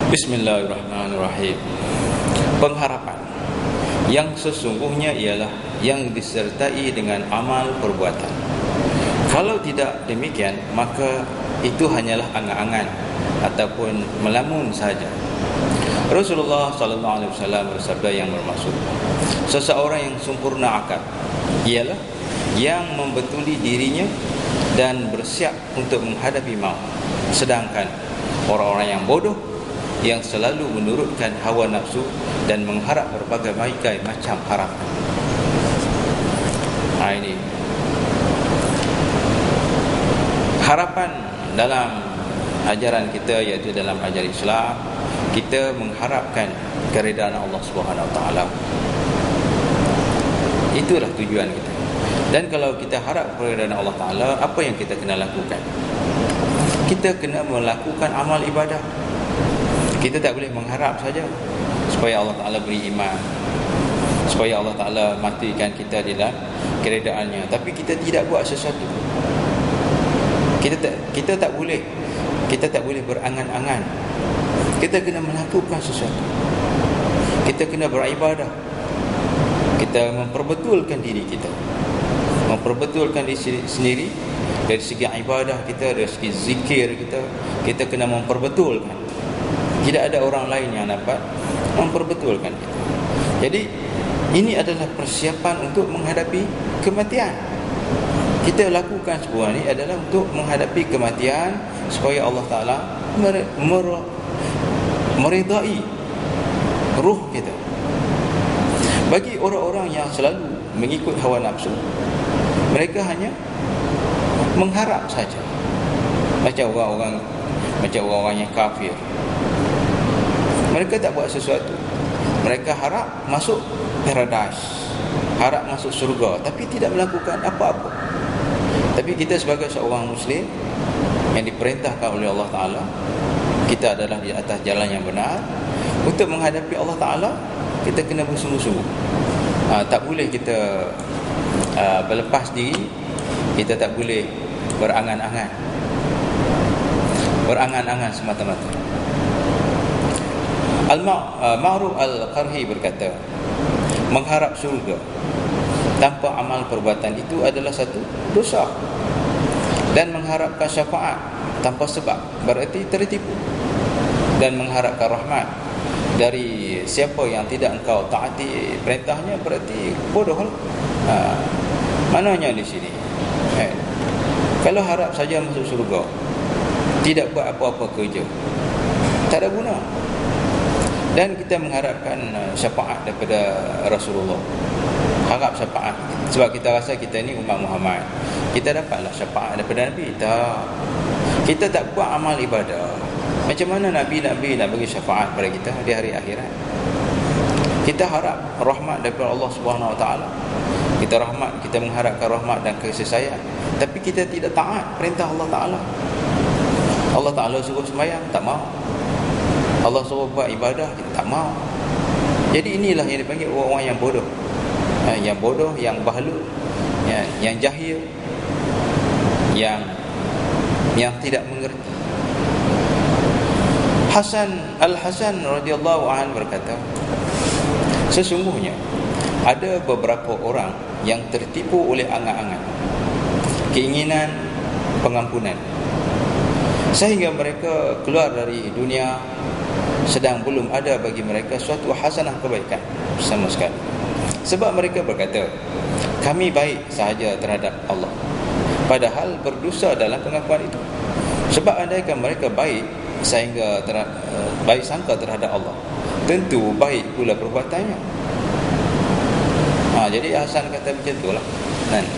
Bismillahirrahmanirrahim. Pengharapan yang sesungguhnya ialah yang disertai dengan amal perbuatan. Kalau tidak demikian, maka itu hanyalah angan-angan ataupun melamun saja. Rasulullah sallallahu alaihi wasallam bersabda yang bermaksud, seseorang yang sempurna akal ialah yang membetuli dirinya dan bersiap untuk menghadapi maut. Sedangkan orang-orang yang bodoh yang selalu menurutkan hawa nafsu dan mengharap berbagai macam harapan. Ini harapan dalam ajaran kita, iaitu dalam ajaran Islam, kita mengharapkan keridaan Allah Subhanahu Wa Taala. Itulah tujuan kita. Dan kalau kita harap keridaan Allah Taala, apa yang kita kena lakukan? Kita kena melakukan amal ibadah. Kita tak boleh mengharap saja supaya Allah Ta'ala beri iman, supaya Allah Ta'ala matikan kita di dalam keredaannya, tapi kita tidak buat sesuatu. Kita tak boleh berangan-angan. Kita kena melakukan sesuatu. Kita kena beribadah. Kita memperbetulkan diri kita, memperbetulkan diri sendiri dari segi ibadah kita, dari segi zikir kita. Kita kena memperbetulkan. Tidak ada orang lain yang dapat memperbetulkan kita. Jadi ini adalah persiapan untuk menghadapi kematian. Kita lakukan semua ini adalah untuk menghadapi kematian, supaya Allah Ta'ala meridai ruh kita. Bagi orang-orang yang selalu mengikut hawa nafsu, mereka hanya mengharap saja, macam orang-orang yang kafir. Mereka tak buat sesuatu. Mereka harap masuk paradise, harap masuk surga, tapi tidak melakukan apa-apa. Tapi kita sebagai seorang Muslim yang diperintahkan oleh Allah Ta'ala, kita adalah di atas jalan yang benar. Untuk menghadapi Allah Ta'ala, kita kena bersungguh-sungguh. Tak boleh kita berlepas diri. Kita tak boleh berangan-angan semata-mata. Ma'ruf Al-Qarhi berkata, mengharap syurga tanpa amal perbuatan itu adalah satu dosa. Dan mengharapkan syafaat tanpa sebab berarti tertipu. Dan mengharapkan rahmat dari siapa yang tidak engkau taati perintahnya berarti bodoh. Mananya di sini, kalau harap saja masuk syurga, tidak buat apa-apa kerja, tak ada guna. Dan kita mengharapkan syafaat daripada Rasulullah, harap syafaat, sebab kita rasa kita ni umat Muhammad, kita dapatlah syafaat daripada Nabi. Tak, kita tak buat amal ibadah, macam mana Nabi nak bagi syafaat pada kita di hari akhirat? Kita harap rahmat daripada Allah Subhanahu Wa Taala. Kita mengharapkan rahmat dan kasih sayang, tapi kita tidak taat perintah Allah Ta'ala. Allah Ta'ala suruh sembahyang, tak mau. Allah suruh buat ibadah, kita tak mau. Jadi inilah yang dipanggil orang-orang yang bodoh. Yang bodoh, yang bahlul, yang jahil, yang tidak mengerti. Al-Hasan radhiyallahu anhu berkata, sesungguhnya ada beberapa orang yang tertipu oleh angan-angan, keinginan pengampunan, sehingga mereka keluar dari dunia sedang belum ada bagi mereka suatu hasanah kebaikan sama sekali. Sebab mereka berkata, kami baik sahaja terhadap Allah, padahal berdosa dalam pengakuan itu. Sebab andaikan mereka baik sehingga baik sangka terhadap Allah, tentu baik pula perbuatannya. Jadi Hasan kata macam itulah.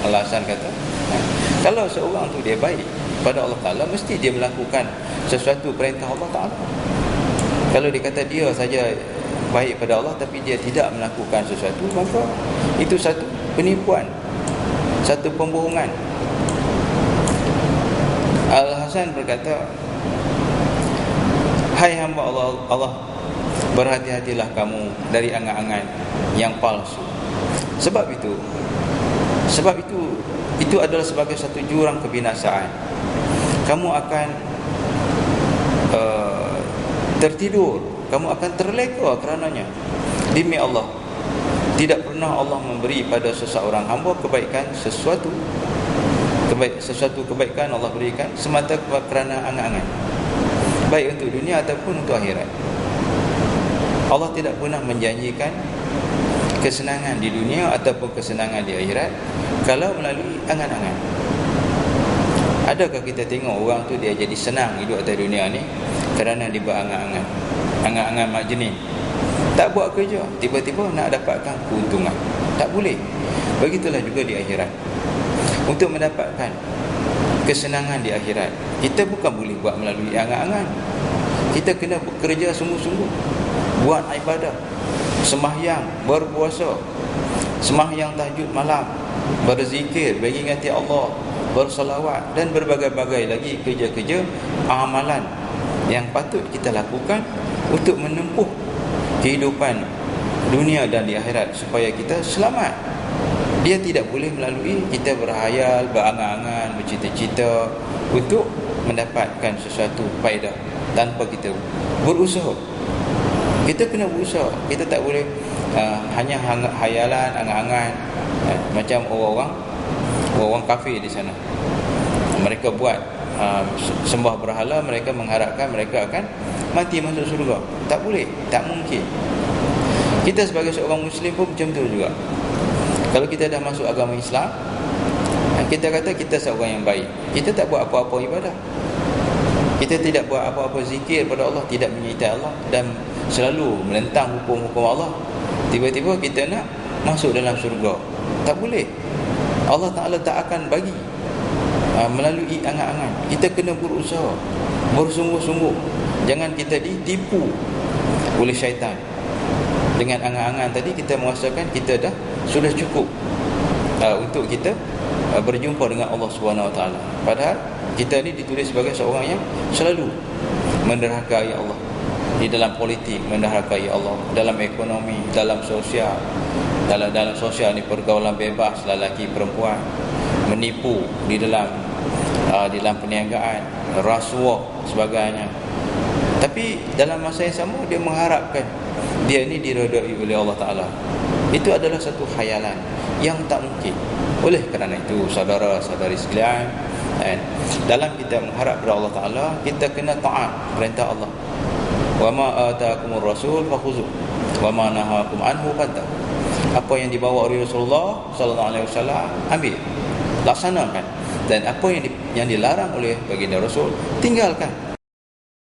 Al-Hasan kata, kalau seorang tu dia baik pada Allah Ta'ala, mesti dia melakukan sesuatu perintah Allah Ta'ala. Kalau dia kata dia saja baik pada Allah tapi dia tidak melakukan sesuatu, maka itu satu penipuan, satu pembohongan. Al-Hasan berkata, hai hamba Allah, berhati-hatilah kamu dari angan-angan yang palsu. Sebab itu adalah sebagai satu jurang kebinasaan. Kamu akan tertidur, kamu akan terleka kerananya. Demi Allah, tidak pernah Allah memberi pada seseorang hamba kebaikan sesuatu kebaikan Allah berikan semata kerana angan-angan, baik untuk dunia ataupun untuk akhirat. Allah tidak pernah menjanjikan kesenangan di dunia ataupun kesenangan di akhirat kalau melalui angan-angan. Adakah kita tengok orang tu dia jadi senang hidup atas dunia ni kerana dia berangan-angan, angan-angan majnun, tak buat kerja, tiba-tiba nak dapatkan keuntungan? Tak boleh. Begitulah juga di akhirat. Untuk mendapatkan kesenangan di akhirat, kita bukan boleh buat melalui angan-angan. Kita kena bekerja sungguh-sungguh, buat ibadah, sembahyang, berpuasa, sembahyang tahajud malam, berzikir, beringati Allah, bersolawat dan berbagai-bagai lagi kerja-kerja amalan yang patut kita lakukan untuk menempuh kehidupan dunia dan di akhirat supaya kita selamat. Dia tidak boleh melalui kita berhayal, berangan-angan, bercita-cita untuk mendapatkan sesuatu faedah tanpa kita berusaha. Kita kena berusaha. Kita tak boleh hanya hayalan, angan-angan, macam orang kafir di sana. Mereka buat sembah berhala, mereka mengharapkan mereka akan mati masuk syurga. Tak boleh, tak mungkin. Kita sebagai seorang Muslim pun macam tu juga. Kalau kita dah masuk agama Islam, kita kata kita seorang yang baik, kita tak buat apa-apa ibadah, kita tidak buat apa-apa zikir pada Allah, tidak menyertai Allah dan selalu menentang hukum-hukum Allah, tiba-tiba kita nak masuk dalam syurga. Tak boleh. Allah Ta'ala tak akan bagi melalui angan-angan. Kita kena berusaha, bersungguh-sungguh. Jangan kita ditipu oleh syaitan. Dengan angan-angan tadi kita merasakan kita dah sudah cukup untuk kita berjumpa dengan Allah Subhanahu Wa Taala. Padahal kita ni ditulis sebagai seorang yang selalu menderhakai Allah. Di dalam politik menderhakai Allah, dalam ekonomi, dalam sosial. Dalam sosial ni pergaulan bebas lelaki perempuan, menipu di dalam perniagaan, rasuah sebagainya. Tapi dalam masa yang sama dia mengharapkan dia ni diredai oleh Allah Ta'ala. Itu adalah satu khayalan yang tak mungkin. Oleh kerana itu saudara-saudari sekalian, dalam kita mengharap kepada Allah Ta'ala, kita kena taat perintah Allah. Wa ma ataakumur rasul fakhuzuh wa ma nahakum anhu fantahu. Apa yang dibawa oleh Rasulullah sallallahu alaihi wasallam, ambil, laksanakan. Dan apa yang dilarang oleh baginda Rasul, tinggalkan.